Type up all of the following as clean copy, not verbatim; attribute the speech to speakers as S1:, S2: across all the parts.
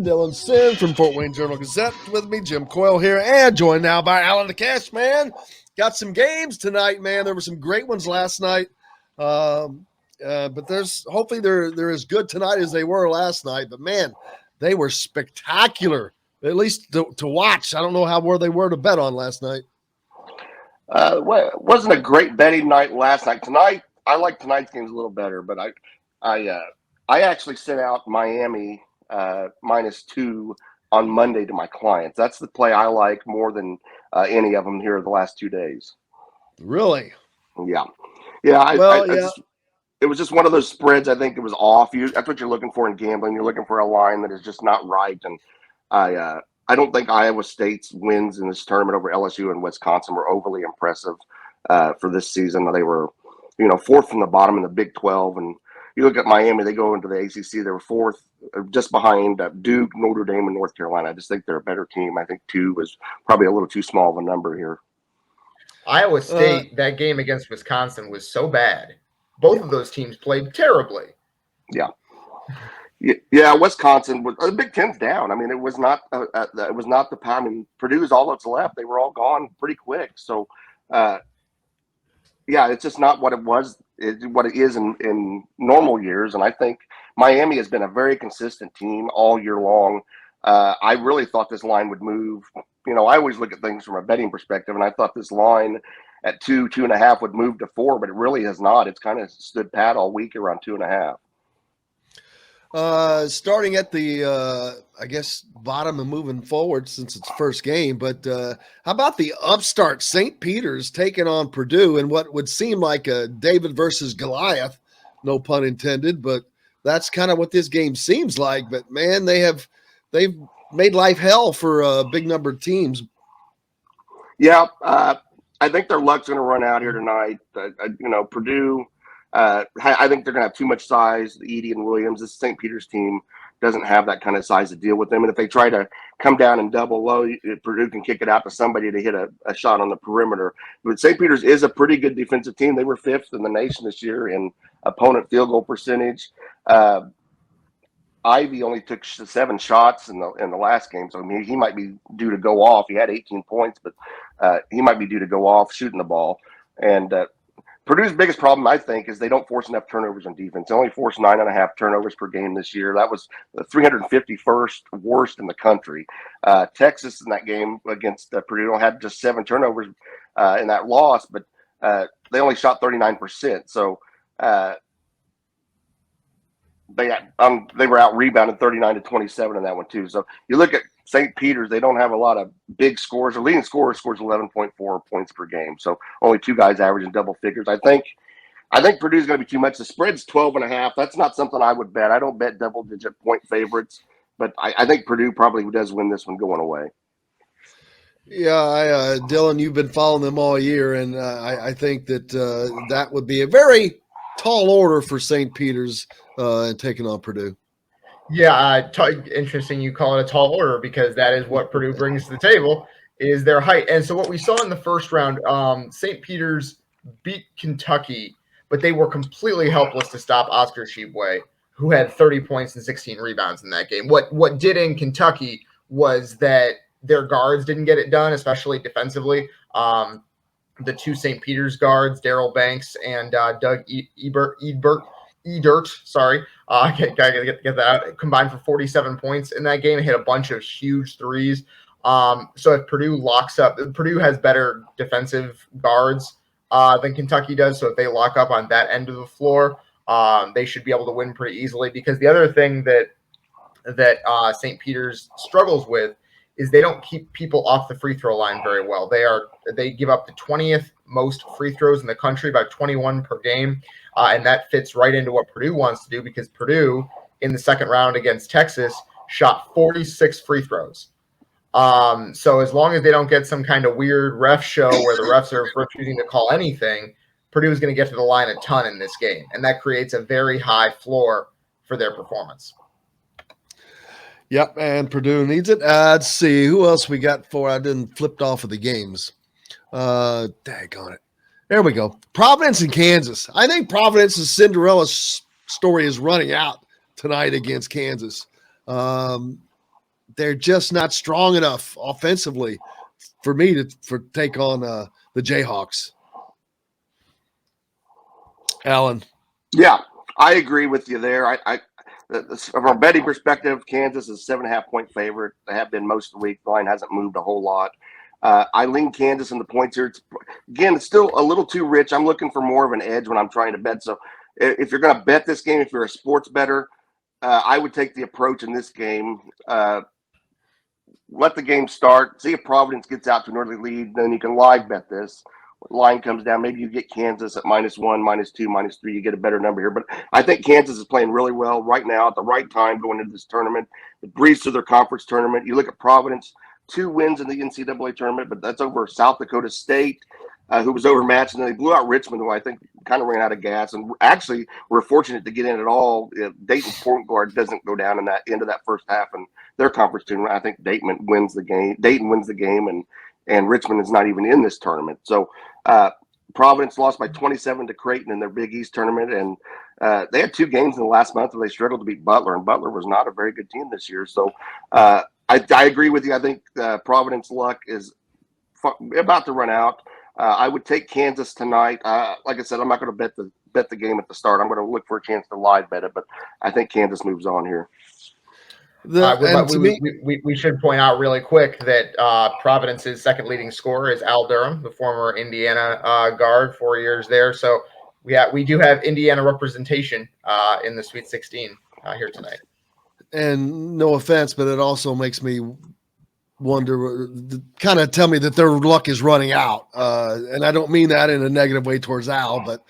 S1: I'm Dylan Sin from Fort Wayne Journal-Gazette. With me, Jim Coyle here, and joined now by Alan the Cashman. Got some games tonight, man. There were some great ones last night, but hopefully they're as good tonight as they were last night. But man, they were spectacular, at least to watch. I don't know where they were to bet on last night.
S2: Well, it wasn't a great betting night last night. Tonight, I like tonight's games a little better, but I actually sent out Miami -2 on Monday to my clients. That's the play I like more than any of them here the last 2 days.
S1: Really?
S2: Yeah. It was just one of those spreads. I think it was off. That's what you're looking for in gambling. You're looking for a line that is just not right. And I don't think Iowa State's wins in this tournament over LSU and Wisconsin were overly impressive for this season. They were, fourth from the bottom in the Big 12. And you look at Miami, they go into the ACC. They were fourth, just behind Duke, Notre Dame, and North Carolina. I just think they're a better team. I think 2 was probably a little too small of a number here.
S3: Iowa State, that game against Wisconsin was so bad. Both of those teams played terribly.
S2: Yeah. Yeah, Wisconsin was the Big Ten's down. I mean, it was not the time. I mean, Purdue's all that's left. They were all gone pretty quick. So, it's just not what it was. What it is in normal years. And I think Miami has been a very consistent team all year long. I really thought this line would move. I always look at things from a betting perspective, and I thought this line at 2.5 would move to 4, but it really has not. It's kind of stood pat all week around 2.5.
S1: Starting at the, bottom and moving forward since it's first game. But how about the upstart St. Peter's taking on Purdue in what would seem like a David versus Goliath, no pun intended, but that's kind of what this game seems like. But man, they've made life hell for a big number of teams.
S2: Yeah, I think their luck's going to run out here tonight. Purdue. I think they're going to have too much size. Edey and Williams, this St. Peter's team doesn't have that kind of size to deal with them. And if they try to come down and double low, Purdue can kick it out to somebody to hit a shot on the perimeter. But St. Peter's is a pretty good defensive team. They were 5th in the nation this year in opponent field goal percentage. Ivy only took 7 shots in the last game, so I mean he might be due to go off. He had 18 points, but he might be due to go off shooting the ball. And Purdue's biggest problem, I think, is they don't force enough turnovers on defense. They only forced 9.5 turnovers per game this year. That was the 351st worst in the country. Texas in that game against Purdue had just 7 turnovers in that loss, but they only shot 39%. So they were out rebounded 39-27 in that one too. So you look at St. Peter's, they don't have a lot of big scores. Their leading scorer scores 11.4 points per game. So only 2 guys averaging double figures. I think Purdue's going to be too much. The spread's 12.5. That's not something I would bet. I don't bet double-digit point favorites, but I think Purdue probably does win this one going away.
S1: Yeah, Dylan, you've been following them all year, and I think that that would be a very tall order for St. Peter's taking on Purdue.
S3: Yeah, interesting you call it a tall order because that is what Purdue brings to the table is their height. And so what we saw in the first round, St. Peter's beat Kentucky, but they were completely helpless to stop Oscar Tshiebwe, who had 30 points and 16 rebounds in that game. What did in Kentucky was that their guards didn't get it done, especially defensively. The 2 St. Peter's guards, Daryl Banks and Doug Edert, sorry. Gotta get that out. Combined for 47 points in that game, hit a bunch of huge threes. So if Purdue locks up, Purdue has better defensive guards than Kentucky does. So if they lock up on that end of the floor, they should be able to win pretty easily. Because the other thing that St. Peter's struggles with is they don't keep people off the free throw line very well. They give up the 20th most free throws in the country, about 21 per game. And that fits right into what Purdue wants to do because Purdue, in the second round against Texas, shot 46 free throws. So as long as they don't get some kind of weird ref show where the refs are refusing to call anything, Purdue is going to get to the line a ton in this game. And that creates a very high floor for their performance.
S1: Yep, and Purdue needs it. Let's see. Who else we got for? I didn't flipped off of the games. Daggone it. There we go. Providence and Kansas. I think Providence's Cinderella story is running out tonight against Kansas. they're just not strong enough offensively for me to take on the Jayhawks. Alan.
S2: Yeah, I agree with you there. From a betting perspective, Kansas is 7.5-point favorite. They have been most of the week. The line hasn't moved a whole lot. I lean Kansas in the points here. It's still a little too rich. I'm looking for more of an edge when I'm trying to bet. So if you're going to bet this game, if you're a sports bettor, I would take the approach in this game. Let the game start. See if Providence gets out to an early lead. Then you can live bet this. When the line comes down, maybe you get Kansas at -1, -2, -3. You get a better number here. But I think Kansas is playing really well right now at the right time going into this tournament. It breezed through their conference tournament. You look at Providence, 2 wins in the NCAA tournament, but that's over South Dakota State, who was overmatched. And then they blew out Richmond, who I think kind of ran out of gas. And actually, we're fortunate to get in at all. Dayton's point guard doesn't go down in that end of that first half, and their conference tournament. I think Dayton wins the game, and Richmond is not even in this tournament. So Providence lost by 27 to Creighton in their Big East tournament, and they had 2 games in the last month where they struggled to beat Butler, and Butler was not a very good team this year. So I agree with you. I think Providence luck is about to run out. I would take Kansas tonight. Like I said, I'm not going to bet the game at the start. I'm going to look for a chance to live bet it, but I think Kansas moves on here.
S3: We should point out really quick that Providence's second leading scorer is Al Durham, the former Indiana guard, 4 years there. So we do have Indiana representation in the Sweet 16 here tonight.
S1: And no offense, but it also makes me wonder, kind of tell me that their luck is running out. And I don't mean that in a negative way towards Al, but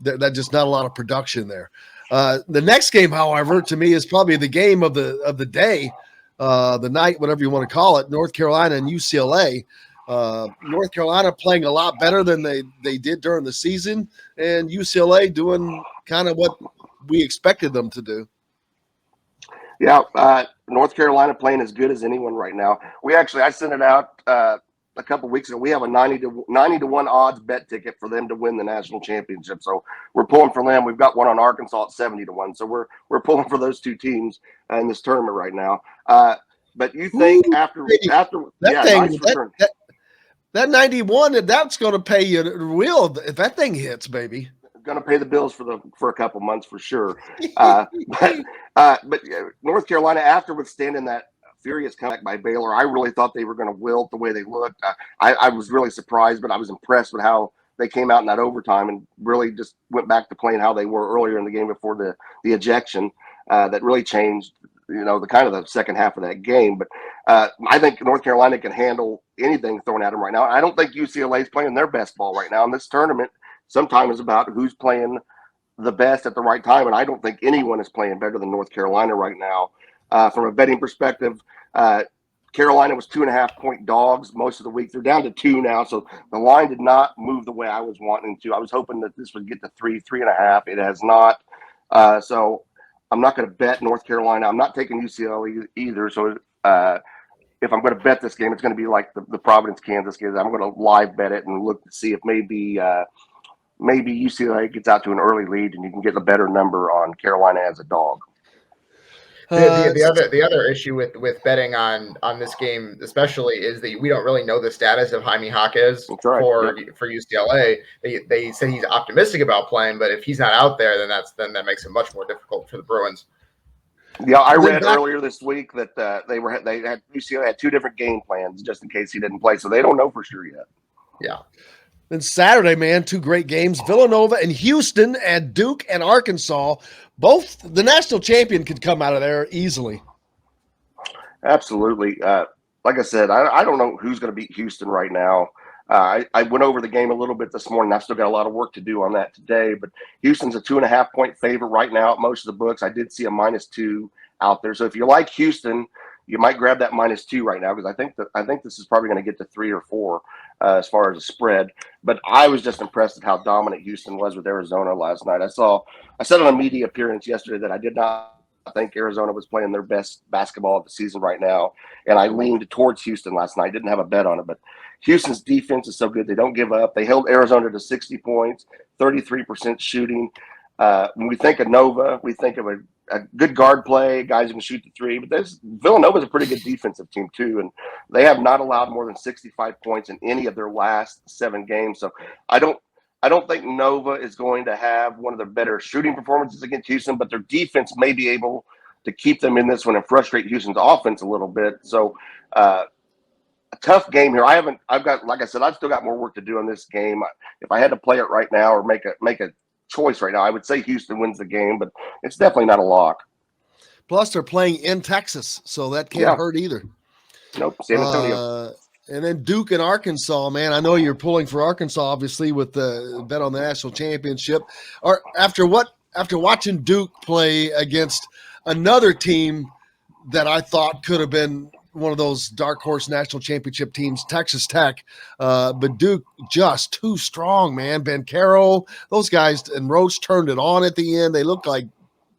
S1: that's just not a lot of production there. The next game, however, to me is probably the game of the day, the night, whatever you want to call it, North Carolina and UCLA. North Carolina playing a lot better than they did during the season, and UCLA doing kind of what we expected them to do.
S2: Yeah, North Carolina playing as good as anyone right now. I sent it out a couple weeks ago. We have a 90 to 1 odds bet ticket for them to win the national championship. So we're pulling for them. We've got one on Arkansas at 70 to 1. So we're pulling for those 2 teams in this tournament right now. But you think after
S1: that 91, that's going to pay you real if that thing hits, baby.
S2: Going to pay the bills for a couple months for sure. But North Carolina, after withstanding that furious comeback by Baylor, I really thought they were going to wilt the way they looked. I was really surprised, but I was impressed with how they came out in that overtime and really just went back to playing how they were earlier in the game before the ejection. That really changed, the kind of the second half of that game. But I think North Carolina can handle anything thrown at them right now. I don't think UCLA is playing their best ball right now in this tournament. Sometimes about who's playing the best at the right time, and I don't think anyone is playing better than North Carolina right now. From a betting perspective, Carolina was 2.5-point dogs most of the week. They're down to 2 now, so the line did not move the way I was wanting to. I was hoping that this would get to 3.5. It has not. So I'm not going to bet North Carolina. I'm not taking UCLA either. So if I'm going to bet this game, it's going to be like the Providence-Kansas game. I'm going to live bet it and look to see if maybe UCLA gets out to an early lead and you can get a better number on Carolina as a dog.
S3: The other issue with betting on this game, especially, is that we don't really know the status of Jaime Jaquez for UCLA. They say he's optimistic about playing, but if he's not out there, then that makes it much more difficult for the Bruins.
S2: Yeah, I read earlier this week that UCLA had 2 different game plans just in case he didn't play, so they don't know for sure yet.
S3: Yeah.
S1: Then Saturday, man, 2 great games. Villanova and Houston, and Duke and Arkansas. Both the national champion could come out of there easily.
S2: Absolutely. Like I said, I don't know who's going to beat Houston right now. I went over the game a little bit this morning. I've still got a lot of work to do on that today. But Houston's a 2.5-point favorite right now at most of the books. I did see a -2 out there. So if you like Houston, you might grab that -2 right now, because I think this is probably going to get to 3 or 4 as far as a spread. But I was just impressed at how dominant Houston was with Arizona last night. I said on a media appearance yesterday that I did not think Arizona was playing their best basketball of the season right now, and I leaned towards Houston last night. Didn't have a bet on it, but Houston's defense is so good. They don't give up. They held Arizona to 60 points, 33% shooting. When we think of Nova, we think of a good guard play, guys who can shoot the three. But Villanova is a pretty good defensive team too, and they have not allowed more than 65 points in any of their last 7 games. So I don't think Nova is going to have one of their better shooting performances against Houston, but their defense may be able to keep them in this one and frustrate Houston's offense a little bit. So a tough game here. I've got, like I said, I've still got more work to do in this game. If I had to play it right now or make a choice right now, I would say Houston wins the game, but it's definitely not a lock.
S1: Plus, they're playing in Texas, so that can't hurt either.
S2: Nope, San Antonio.
S1: And then Duke and Arkansas, man. I know you're pulling for Arkansas, obviously, with the bet on the national championship. Or after watching Duke play against another team that I thought could have been one of those dark horse national championship teams, Texas Tech, but Duke just too strong, man. Ben Caro, those guys, and Roach turned it on at the end. They look like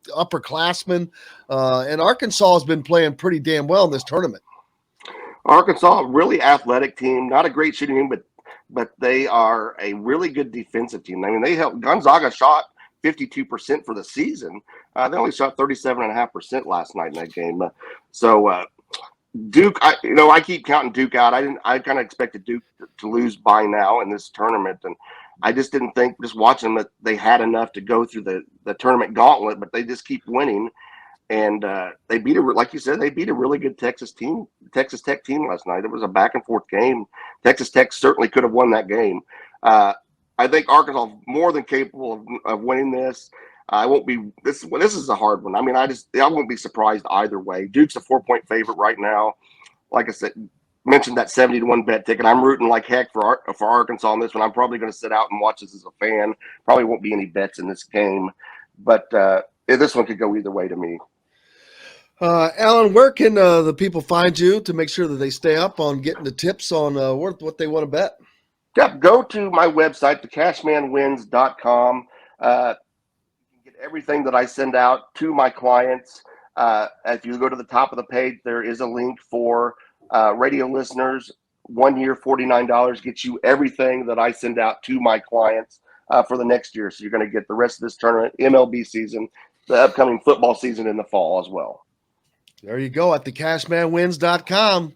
S1: upperclassmen, and Arkansas has been playing pretty damn well in this tournament.
S2: Arkansas, a really athletic team, not a great shooting team, but they are a really good defensive team. I mean, Gonzaga shot 52% for the season. They only shot 37.5% last night in that game. Duke, I keep counting Duke out. I kind of expected Duke to lose by now in this tournament, and I just didn't think, just watching them, that they had enough to go through the tournament gauntlet, but they just keep winning. And they beat like you said, they beat a really good Texas Tech team last night. It was a back and forth game. Texas Tech certainly could have won that game. I think Arkansas is more than capable of winning this. I won't be. This is a hard one. I mean, I won't be surprised either way. Duke's a 4-point favorite right now. Like I said, mentioned that 70-1 bet ticket. I'm rooting like heck for Arkansas on this one. I'm probably going to sit out and watch this as a fan. Probably won't be any bets in this game, but this one could go either way to me.
S1: Alan, where can the people find you to make sure that they stay up on getting the tips on what they want to bet?
S2: Yep, go to my website, thecashmanwins.com. Get everything that I send out to my clients. If you go to the top of the page, there is a link for radio listeners. 1 year, $49 gets you everything that I send out to my clients for the next year. So you're going to get the rest of this tournament, MLB season, the upcoming football season in the fall as well.
S1: There you go at thecashmanwins.com.